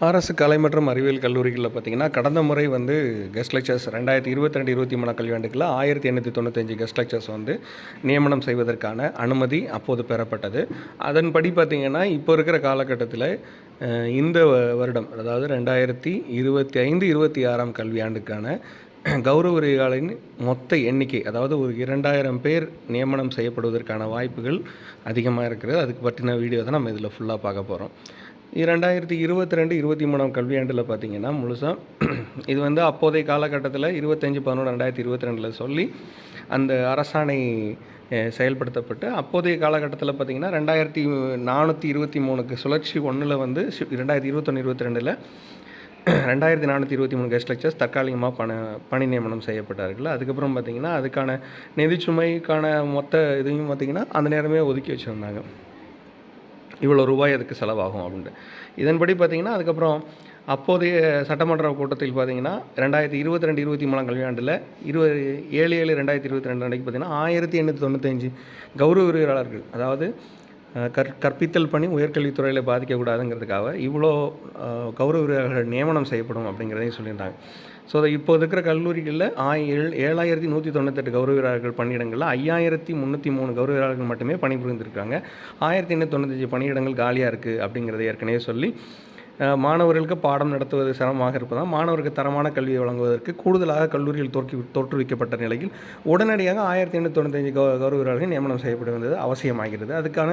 அரசு கலை மற்றும் அறிவியல் கல்லூரிகளில் பார்த்தீங்கன்னா, கடந்த முறை வந்து கெஸ்ட் லெக்சர்ஸ் 2022, 23 கல்வியாண்டுக்குள்ள 1895 கெஸ்ட் லெக்சர்ஸ் வந்து நியமனம் செய்வதற்கான அனுமதி அப்போது பெறப்பட்டது. அதன்படி பார்த்தீங்கன்னா, இப்போ இருக்கிற காலகட்டத்தில இந்த வருடம், அதாவது 2025, 26ஆம் கல்வியாண்டுக்கான கௌரவ விரிவுரையாளரின் மொத்த எண்ணிக்கை, அதாவது ஒரு 2000 பேர் நியமனம் செய்யப்படுவதற்கான வாய்ப்புகள் அதிகமாக இருக்கிறது. அதுக்கு பற்றின வீடியோ தான் நம்ம இதில் ஃபுல்லாக பார்க்க போகிறோம். 2022, 23ஆம் கல்வியாண்டில் பார்த்தீங்கன்னா, முழுசா இது வந்து அப்போதைய காலகட்டத்தில் 25/11/2022 சொல்லி அந்த அரசாணை செயல்படுத்தப்பட்டு, அப்போதைய காலகட்டத்தில் பார்த்தீங்கன்னா 2423க்கு சுழற்சி 1ல் வந்து 2021, 22ல் 2423 கெஸ்ட் லெக்சர்ஸ் தற்காலிகமாக பணி நியமனம் செய்யப்பட்டார்கள். அதுக்கப்புறம் பார்த்தீங்கன்னா, அதுக்கான நிதிச்சுமைக்கான மொத்த இதையும் பார்த்தீங்கன்னா அந்த நேரமே ஒதுக்கி வச்சுருந்தாங்க. இவ்வளோ ரூபாய் அதுக்கு செலவாகும் அப்படின்ட்டு. இதன்படி பார்த்தீங்கன்னா, அதுக்கப்புறம் அப்போதைய சட்டமன்ற கூட்டத்தில் பார்த்தீங்கன்னா, 2022, 23ஆம் கல்வியாண்டில் 7/7/2022 அன்றைக்கு பார்த்தீங்கன்னா 1895 கௌரவ விரிவுரையாளர்கள், அதாவது கற்பித்தல் பணி உயர்கல்வித்துறையில் பாதிக்கக்கூடாதுங்கிறதுக்காக இவ்வளோ கௌரவ விரிவுரையாளர்கள் நியமனம் செய்யப்படும் அப்படிங்கிறதையும் சொல்லியிருந்தாங்க. ஸோ இப்போ இருக்கிற கல்லூரிகளில் 7198 கௌரவ விரிவுரையாளர்கள் பணியிடங்களில் 5303 கௌரவ விரிவுரையாளர்கள் மட்டுமே பணிபுரிந்திருக்காங்க. 1895 பணியிடங்கள் காலியாக இருக்குது அப்படிங்கிறத ஏற்கனவே சொல்லி, மாணவர்களுக்கு பாடம் நடத்துவது சிரமமாக இருப்பதால் மாணவருக்கு தரமான கல்வியை வழங்குவதற்கு கூடுதலாக கல்லூரிகள் தோற்றுவிக்கப்பட்ட நிலையில் உடனடியாக 1895 கௌரவ விரிவுரையாளர்கள் நியமனம் செய்யப்பட வேண்டியது அவசியமாகிறது. அதுக்கான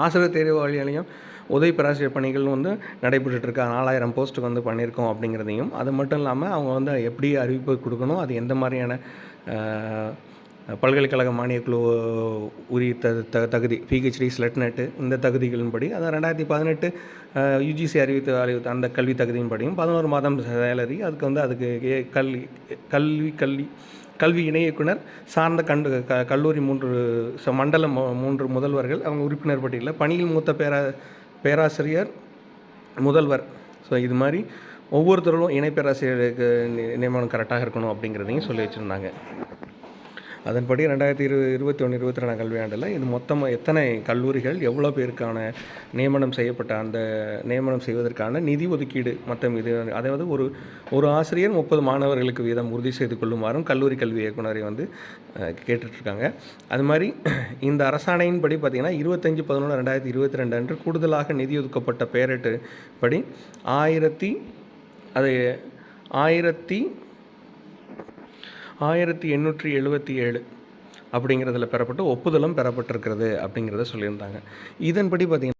ஆசிரியர் தேர்வு வழியாலையும் உதவி பேராசிரியர் பணிகள் வந்து நடைபெற்றுருக்கு. 4000 போஸ்ட்டுக்கு வந்து பண்ணியிருக்கோம் அப்படிங்கிறதையும், அது மட்டும் இல்லாமல் அவங்க வந்து எப்படி அறிவிப்பு கொடுக்கணும், அது எந்த மாதிரியான பல்கலைக்கழக மானியக்குழு உரிய தகுதி PhD ஸ்லெட்நெட்டு இந்த தகுதிகளின்படி, அதான் 2018 UGC அறிவித்த அந்த கல்வி தகுதியின்படியும் 11 மாதம் சேலரி, அதுக்கு வந்து அதுக்கு கல்வி இணை இயக்குனர் சார்ந்த கல்லூரி 3 மண்டல 3 முதல்வர்கள் அவங்க உறுப்பினர் பட்டியலில் பணியில் மூத்த பேராசிரியர் முதல்வர். ஸோ இது மாதிரி ஒவ்வொருத்தரும் இணை பேராசிரியருக்கு நியமனம் கரெக்டாக இருக்கணும் அப்படிங்கிறதையும் சொல்லி வச்சுருந்தாங்க. அதன்படி 2021, 22 கல்வியாண்டில் இது மொத்தமாக எத்தனை கல்லூரிகள் எவ்வளோ பேருக்கான நியமனம் செய்யப்பட்ட அந்த நியமனம் செய்வதற்கான நிதி ஒதுக்கீடு மொத்தம் இது, அதாவது ஒரு ஆசிரியர் 30 மாணவர்களுக்கு வீதம் உறுதி செய்து கொள்ளுமாறும் கல்லூரி கல்வி இயக்குனரை வந்து கேட்டுட்ருக்காங்க. அது மாதிரி இந்த அரசாணையின்படி பார்த்திங்கன்னா 25/11/2022 அன்று கூடுதலாக நிதி ஒதுக்கப்பட்ட பேரேட்டு படி 1877 அப்படிங்கிறதுல பெறப்பட்டு ஒப்புதலும் பெறப்பட்டிருக்கிறது அப்படிங்கிறத சொல்லியிருந்தாங்க. இதன்படி பார்த்திங்கன்னா